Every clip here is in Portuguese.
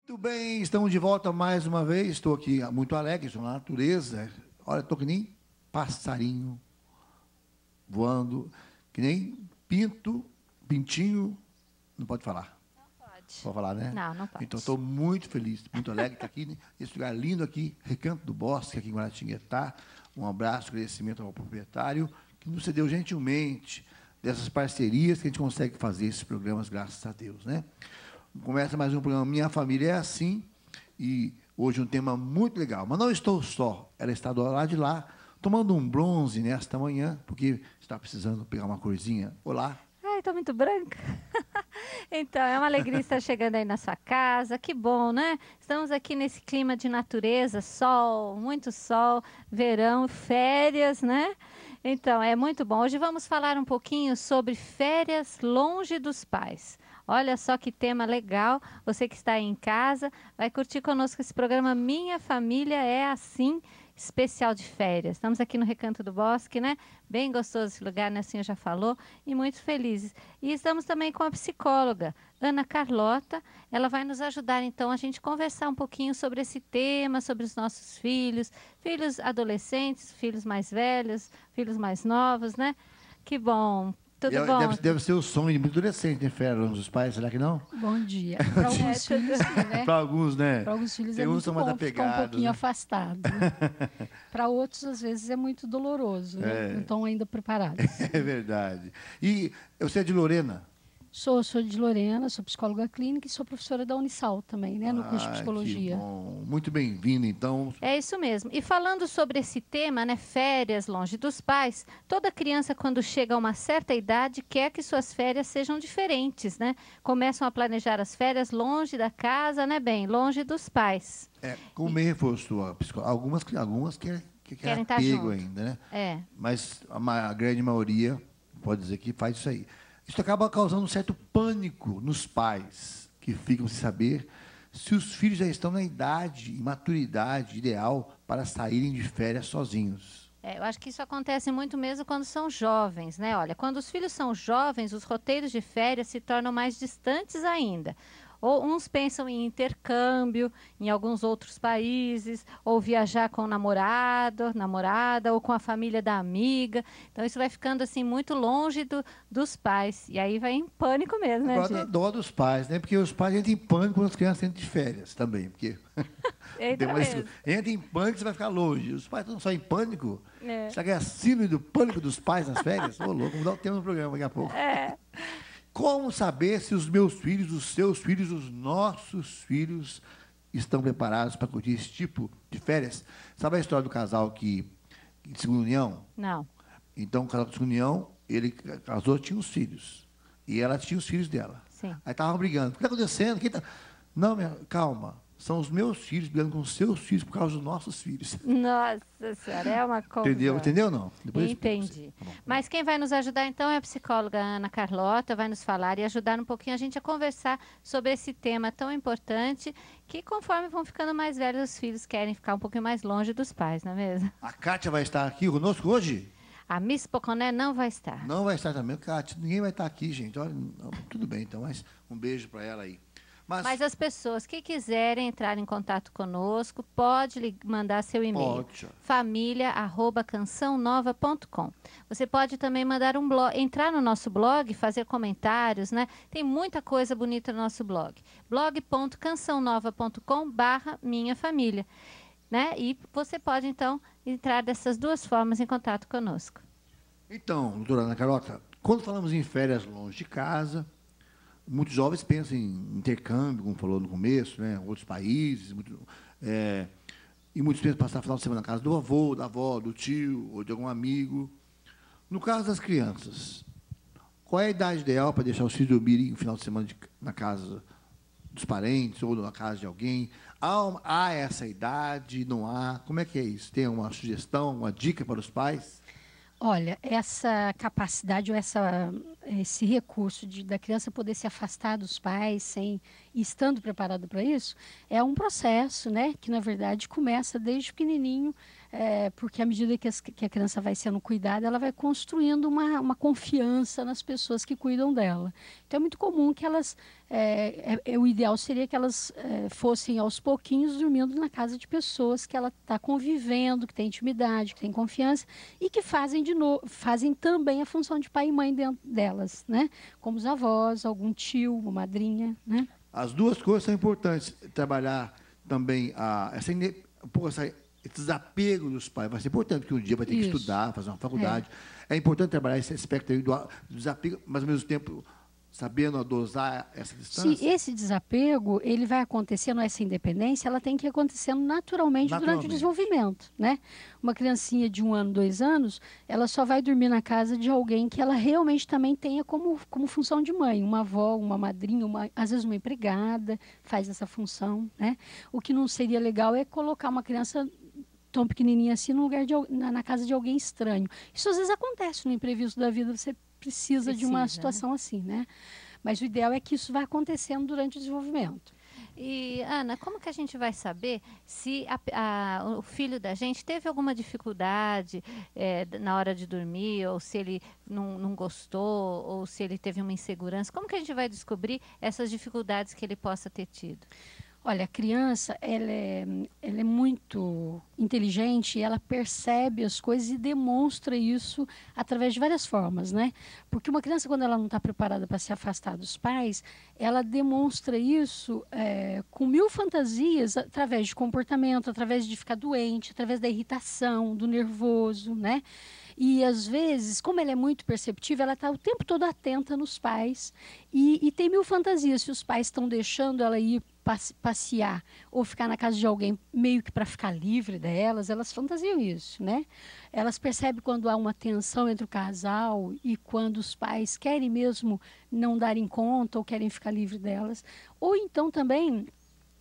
Muito bem, estamos de volta mais uma vez. Estou aqui muito alegre, estou na natureza. Olha, estou que nem passarinho voando, que nem pintinho. Não pode falar. Não pode. Pode falar, né? Não, não pode. Então, estou muito feliz, muito alegre de estar aqui, nesse lugar lindo aqui, Recanto do Bosque, aqui em Guaratinguetá. Um abraço, agradecimento ao proprietário, que nos cedeu gentilmente dessas parcerias que a gente consegue fazer esses programas, graças a Deus, né? Começa mais um programa Minha Família é Assim, e hoje um tema muito legal. Mas não estou só, ela está do lado de lá, tomando um bronze nesta manhã, porque está precisando pegar uma corzinha. Olá. Ai, estou muito branca. Então, é uma alegria estar chegando aí na sua casa. Que bom, né? Estamos aqui nesse clima de natureza, sol, muito sol, verão, férias, né? Então, é muito bom. Hoje vamos falar um pouquinho sobre férias longe dos pais. Olha só que tema legal. Você que está aí em casa vai curtir conosco esse programa Minha Família é Assim, especial de férias. Estamos aqui no Recanto do Bosque, né? Bem gostoso esse lugar, né? O senhor já falou. E muito felizes. E estamos também com a psicóloga, Ana Carlota. Ela vai nos ajudar, então, a gente conversar um pouquinho sobre esse tema, sobre os nossos filhos, filhos adolescentes, filhos mais velhos, filhos mais novos, né? Que bom. Tudo bom? Deve ser o sonho de muito adolescente, né, Fera? Dos pais, será que não? Bom dia. Para alguns filhos, sim, né? Para alguns, né? Para alguns filhos Tem é uns muito são mais bom ficar um apegados, pouquinho né? afastado. Né? Para outros, às vezes, é muito doloroso, né? Não estão ainda preparados. É verdade. E você é de Lorena? Sou de Lorena, sou psicóloga clínica e sou professora da Unisal também, né? No curso de psicologia. Que bom. Muito bem-vindo, então. É isso mesmo. E falando sobre esse tema, né, férias longe dos pais, toda criança, quando chega a uma certa idade, quer que suas férias sejam diferentes, né? Começam a planejar as férias longe da casa, né, bem, longe dos pais. Como me reforçou a psicóloga, algumas querem estar apego junto. ainda, né? É. Mas a grande maioria pode dizer que faz isso aí. Isso acaba causando um certo pânico nos pais, que ficam sem saber se os filhos já estão na idade e maturidade ideal para saírem de férias sozinhos. Eu acho que isso acontece muito mesmo quando são jovens, né? Olha, quando os filhos são jovens, os roteiros de férias se tornam mais distantes ainda. Ou uns pensam em intercâmbio em alguns outros países, ou viajar com o namorado, namorada, ou com a família da amiga. Então, isso vai ficando assim muito longe dos pais. E aí vai em pânico mesmo, né, Agora dá Diego? dó dos pais, né? Porque os pais entram em pânico quando as crianças entram de férias também. Porque entra em pânico, você vai ficar longe. Os pais estão só em pânico. Será que é a síndrome do pânico dos pais nas férias? Ô, louco, vamos dar o tema no programa daqui a pouco. Como saber se os meus filhos, os seus filhos, os nossos filhos estão preparados para curtir esse tipo de férias? Sabe a história do casal de segunda união? Não. Então, o casal de segunda união, ele casou, tinha os filhos. E ela tinha os filhos dela. Sim. Aí estavam brigando. O que está acontecendo? Não, calma. São os meus filhos brigando com os seus filhos por causa dos nossos filhos. Nossa Senhora, é uma coisa... Entendeu ou não? Depois Entendi. Tá bom. Mas quem vai nos ajudar, então, é a psicóloga Ana Carlota, vai nos falar e ajudar um pouquinho a gente a conversar sobre esse tema tão importante, que conforme vão ficando mais velhos, os filhos querem ficar um pouquinho mais longe dos pais, não é mesmo? A Kátia vai estar aqui conosco hoje? A Miss Poconé não vai estar. Não vai estar também, Kátia. Ninguém vai estar aqui, gente. Olha, não, tudo bem, então, mas um beijo para ela aí. Mas as pessoas que quiserem entrar em contato conosco, pode mandar seu e-mail. família@cançãonova.com. Você pode também mandar entrar no nosso blog, fazer comentários, né? Tem muita coisa bonita no nosso blog. blog.cançãonova.com/minhafamilia, né? E você pode, então, entrar dessas duas formas em contato conosco. Então, doutora Ana Carlota, quando falamos em férias longe de casa, muitos jovens pensam em intercâmbio, como falou no começo, né? Outros países, e muitos pensam em passar o final de semana na casa do avô, da avó, do tio ou de algum amigo. No caso das crianças, qual é a idade ideal para deixar os filhos dormirem no final de semana na casa dos parentes ou na casa de alguém? Há essa idade? Não há? Como é que é isso? Tem uma sugestão, uma dica para os pais? Olha, essa capacidade ou essa esse recurso da criança poder se afastar dos pais estando preparada para isso, é um processo, né, que na verdade começa desde pequenininho, porque à medida que a criança vai sendo cuidada, ela vai construindo uma confiança nas pessoas que cuidam dela. Então é muito comum que elas, o ideal seria que elas fossem aos pouquinhos dormindo na casa de pessoas que ela está convivendo, que tem intimidade, que tem confiança e que fazem também a função de pai e mãe dentro delas, né? Como os avós, algum tio, uma madrinha, né? As duas coisas são importantes. Trabalhar também esse desapego dos pais vai ser importante, porque um dia vai ter que estudar, fazer uma faculdade. É importante trabalhar esse aspecto aí do desapego, mas, ao mesmo tempo, sabendo dosar essa distância. Se esse desapego ele vai acontecendo, essa independência, ela tem que ir acontecendo naturalmente durante o desenvolvimento, né? Uma criancinha de 1 ano, 2 anos, ela só vai dormir na casa de alguém que ela realmente também tenha como função de mãe, uma avó, uma madrinha, às vezes uma empregada faz essa função, né? O que não seria legal é colocar uma criança tão pequenininha assim no lugar na casa de alguém estranho. Isso às vezes acontece no imprevisto da vida, você precisa de uma situação assim, né? Mas o ideal é que isso vá acontecendo durante o desenvolvimento. E, Ana, como que a gente vai saber se o filho da gente teve alguma dificuldade na hora de dormir, ou se ele não gostou, ou se ele teve uma insegurança? Como que a gente vai descobrir essas dificuldades que ele possa ter tido? Olha, a criança, ela é muito inteligente e ela percebe as coisas e demonstra isso através de várias formas, né? Porque uma criança, quando ela não está preparada para se afastar dos pais, ela demonstra isso com 1000 fantasias, através de comportamento, através de ficar doente, através da irritação, do nervoso, né? E, às vezes, como ela é muito perceptiva, ela está o tempo todo atenta nos pais e tem 1000 fantasias. Se os pais estão deixando ela ir passear ou ficar na casa de alguém meio que para ficar livre delas, elas fantasiam isso, né? Elas percebem quando há uma tensão entre o casal e quando os pais querem mesmo não darem conta ou querem ficar livre delas. Ou então também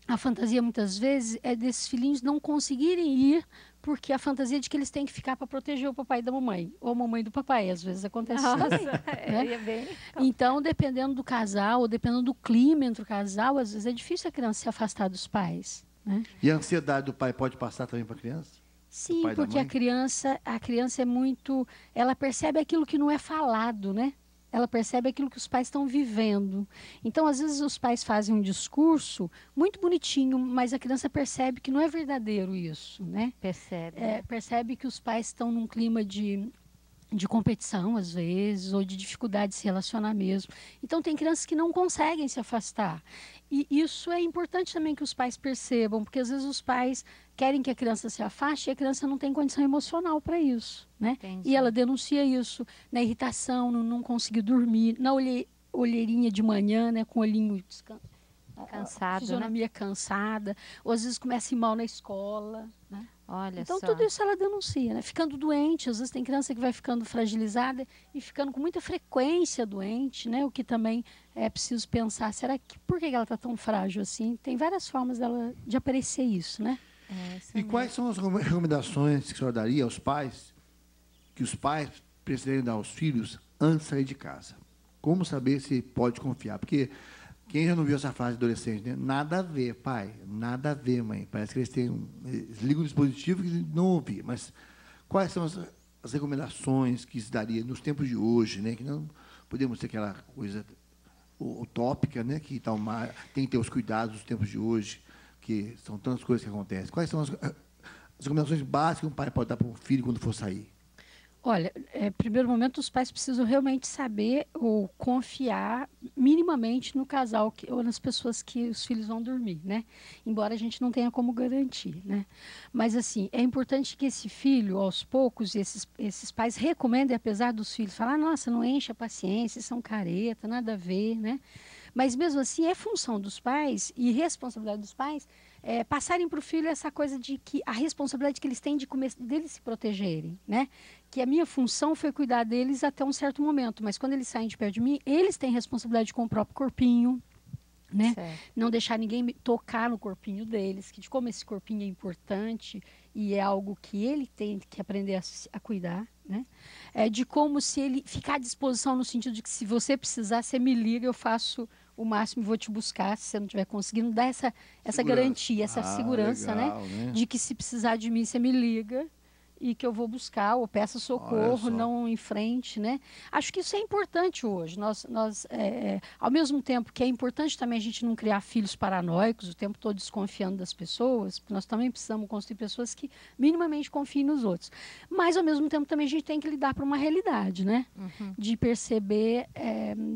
a fantasia muitas vezes é desses filhinhos não conseguirem ir porque a fantasia de que eles têm que ficar para proteger o papai da mamãe, ou a mamãe do papai, às vezes acontece isso também. Né? Então, dependendo do casal, ou dependendo do clima entre o casal, às vezes é difícil a criança se afastar dos pais. Né? E a ansiedade do pai pode passar também para a criança? Sim, porque a criança é muito... Ela percebe aquilo que não é falado, né? Ela percebe aquilo que os pais estão vivendo. Então, às vezes, os pais fazem um discurso muito bonitinho, mas a criança percebe que não é verdadeiro isso, né? Percebe que os pais estão num clima de competição, às vezes, ou de dificuldade de se relacionar mesmo. Então, tem crianças que não conseguem se afastar. E isso é importante também que os pais percebam, porque às vezes os pais querem que a criança se afaste e a criança não tem condição emocional para isso, né? Entendi. E ela denuncia isso na irritação, no não conseguir dormir, na olheirinha de manhã, né, com o olhinho cansado, fisionomia cansada, ou às vezes começa a ir mal na escola, né? Olha então, só. tudo isso ela denuncia, né? Ficando doente, às vezes tem criança que vai ficando fragilizada e ficando com muita frequência doente, né? O que também é preciso pensar, por que ela está tão frágil assim? Tem várias formas de aparecer isso, né? E quais são as recomendações que a senhora daria aos pais, que os pais precisam dar aos filhos antes de sair de casa? Como saber se pode confiar? Porque quem já não viu essa frase de adolescente, né? Nada a ver, pai, nada a ver, mãe. Parece que eles ligam o dispositivo e não ouvir. Mas quais são as recomendações que se daria nos tempos de hoje, né? Que não podemos ter aquela coisa utópica, né? Que tem que ter os cuidados dos tempos de hoje, que são tantas coisas que acontecem. Quais são as recomendações básicas que um pai pode dar para um filho quando for sair? Olha, primeiro momento, os pais precisam realmente saber ou confiar minimamente no casal ou nas pessoas que os filhos vão dormir, né? Embora a gente não tenha como garantir, né? Mas, assim, é importante que esse filho, aos poucos, esses pais recomendem, apesar dos filhos falar, nossa, não enche a paciência, são careta, nada a ver, né? Mas, mesmo assim, é função dos pais e responsabilidade dos pais passarem para o filho essa coisa de que a responsabilidade que eles têm deles se protegerem, né? Que a minha função foi cuidar deles até um certo momento, mas quando eles saem de perto de mim, eles têm responsabilidade com o próprio corpinho, né? Não deixar ninguém tocar no corpinho deles, de como esse corpinho é importante e é algo que ele tem que aprender a cuidar, né? De como se ele ficar à disposição no sentido de que se você precisar, você me liga, eu faço o máximo e vou te buscar, se você não estiver conseguindo, dar essa garantia, essa segurança, legal, né? De que se precisar de mim, você me liga e que eu vou buscar ou peça socorro, não em frente, né? Acho que isso é importante hoje. Ao mesmo tempo que é importante também a gente não criar filhos paranoicos, o tempo todo desconfiando das pessoas, porque nós também precisamos construir pessoas que minimamente confiem nos outros. Mas, ao mesmo tempo, também a gente tem que lidar para uma realidade, né? De perceber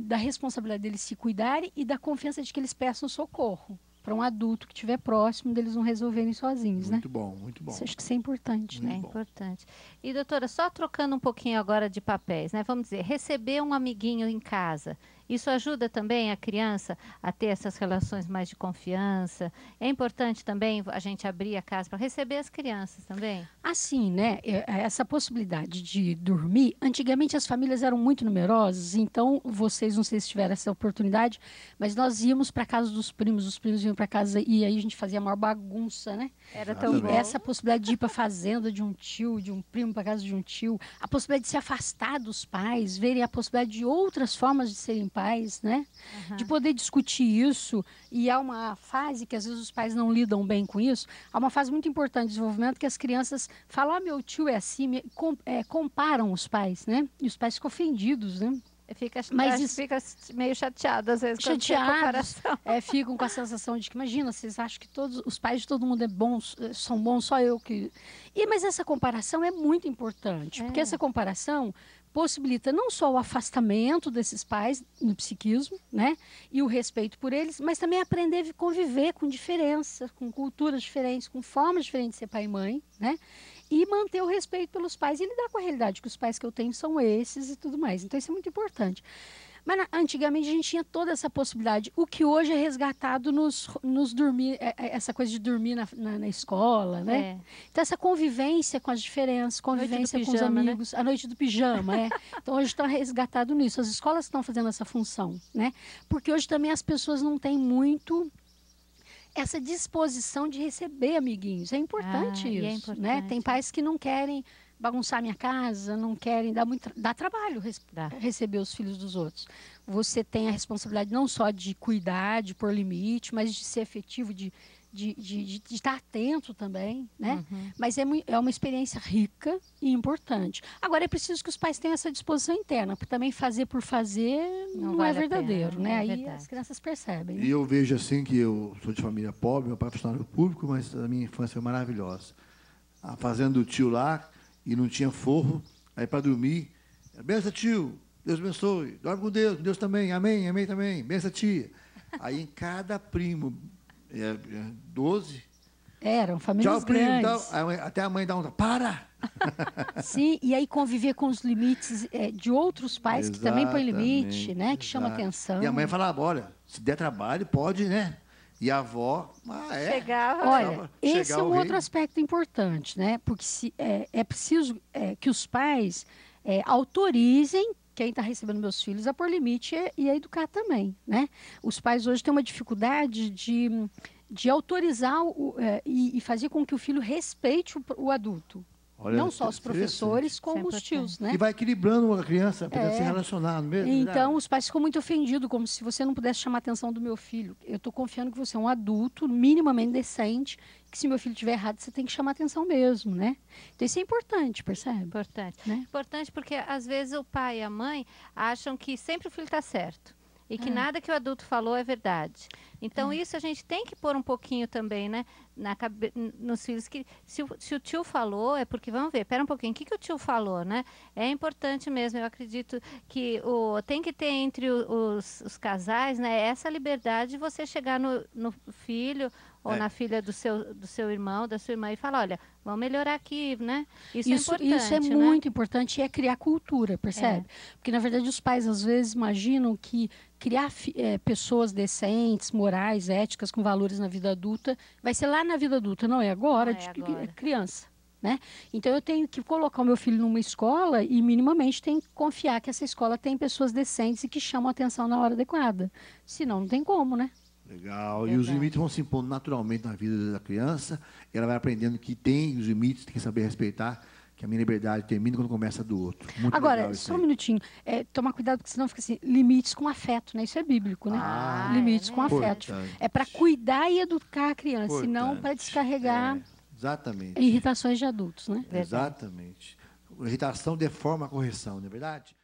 da responsabilidade deles se cuidarem e da confiança de que eles peçam socorro para um adulto que estiver próximo deles não resolverem sozinhos, muito bom, muito bom. Acho que isso é importante, né? É importante. E, doutora, só trocando um pouquinho agora de papéis, né? Vamos dizer, receber um amiguinho em casa, isso ajuda também a criança a ter essas relações mais de confiança? É importante também a gente abrir a casa para receber as crianças também? Assim, né? Essa possibilidade de dormir, antigamente as famílias eram muito numerosas, então vocês não sei se tiveram essa oportunidade, mas nós íamos para casa dos primos, os primos iam para casa e aí a gente fazia a maior bagunça, né? Era tão bom. Essa possibilidade de ir para a fazenda de um tio, de um primo para casa de um tio, a possibilidade de se afastar dos pais, verem a possibilidade de outras formas de serem pais, né? De poder discutir isso. E há uma fase que às vezes os pais não lidam bem com isso. Há uma fase muito importante de desenvolvimento que as crianças falam, meu tio é assim, comparam os pais, né? E os pais ficam ofendidos, né? Fica meio chateado às vezes quando tem a comparação. Ficam com a sensação de que, imagina, vocês acham que todos os pais de todo mundo são bons, só eu que... Mas essa comparação é muito importante, porque essa comparação possibilita não só o afastamento desses pais no psiquismo, né, e o respeito por eles, mas também aprender a conviver com diferença, com culturas diferentes, com formas diferentes de ser pai e mãe, né, e manter o respeito pelos pais e lidar com a realidade que os pais que eu tenho são esses e tudo mais. Então isso é muito importante. Mas antigamente a gente tinha toda essa possibilidade, o que hoje é resgatado nos dormir, essa coisa de dormir na escola, né? Então essa convivência com as diferenças, convivência com os amigos, né? A noite do pijama, Então hoje está resgatado nisso. As escolas estão fazendo essa função, né? Porque hoje também as pessoas não têm muito essa disposição de receber amiguinhos. É importante isso, é importante. Né? Tem pais que não querem bagunçar a minha casa, não querem dá trabalho receber os filhos dos outros. Você tem a responsabilidade não só de cuidar, de pôr limite, mas de ser efetivo, de estar atento também, né? Mas é uma experiência rica e importante. Agora, é preciso que os pais tenham essa disposição interna, porque também fazer por fazer não vale é verdadeiro, pena, né? é Aí verdade. as crianças percebem. Né? E eu vejo assim que eu sou de família pobre, meu pai é funcionário público, mas a minha infância foi maravilhosa. A fazenda do tio lá, e não tinha forro, aí para dormir, benção tio, Deus abençoe, dorme com Deus também, amém, amém também, benção tia. Aí em cada primo, 12. Eram famílias tchau, primo, grandes. até a mãe dá um, para! Sim, e aí conviver com os limites de outros pais que também põem limite, né? Que chama atenção. E a mãe falava, olha, se der trabalho, pode, né? E a avó, chegava. Olha, esse é um outro aspecto importante, né? Porque é preciso que os pais autorizem quem está recebendo meus filhos a pôr limite e a educar também, né? Os pais hoje têm uma dificuldade de autorizar e fazer com que o filho respeite o adulto. Olha, não só os professores, como os tios, né? E vai equilibrando a criança para se relacionar mesmo. Então, os pais ficam muito ofendidos, como se você não pudesse chamar a atenção do meu filho. Eu estou confiando que você é um adulto minimamente decente, que se meu filho estiver errado, você tem que chamar a atenção mesmo, né? Então, isso é importante, percebe? Importante. Né? Importante porque, às vezes, o pai e a mãe acham que sempre o filho está certo. E que nada que o adulto falou é verdade. Então, isso a gente tem que pôr um pouquinho também, né? Nos filhos, que se o tio falou, é porque, vamos ver, pera um pouquinho, o que o tio falou, né? É importante mesmo, eu acredito que tem que ter entre os casais, né? Essa liberdade de você chegar no filho ou na filha do seu irmão, da sua irmã e falar, olha, vamos melhorar aqui, né? Isso é importante, isso é muito importante e é criar cultura, percebe? Porque, na verdade, os pais, às vezes, imaginam que criar pessoas decentes, morais, éticas, com valores na vida adulta, vai ser lá na vida adulta, não é agora, agora. Criança. Né? Então, eu tenho que colocar o meu filho numa escola e, minimamente, tenho que confiar que essa escola tem pessoas decentes e que chamam a atenção na hora adequada. Senão, não tem como, né? Legal. E os limites vão se impondo naturalmente na vida da criança. Ela vai aprendendo que tem os limites, tem que saber respeitar, Que a minha liberdade termina quando começa a do outro. Muito Agora, legal isso só um aí. minutinho. Tomar cuidado, porque senão fica assim, limites com afeto, né? Isso é bíblico, né? Limites com afeto. Importante. É para cuidar e educar a criança, senão para Importante. descarregar Exatamente. irritações de adultos, né? Exatamente. Irritação deforma a correção, não é verdade?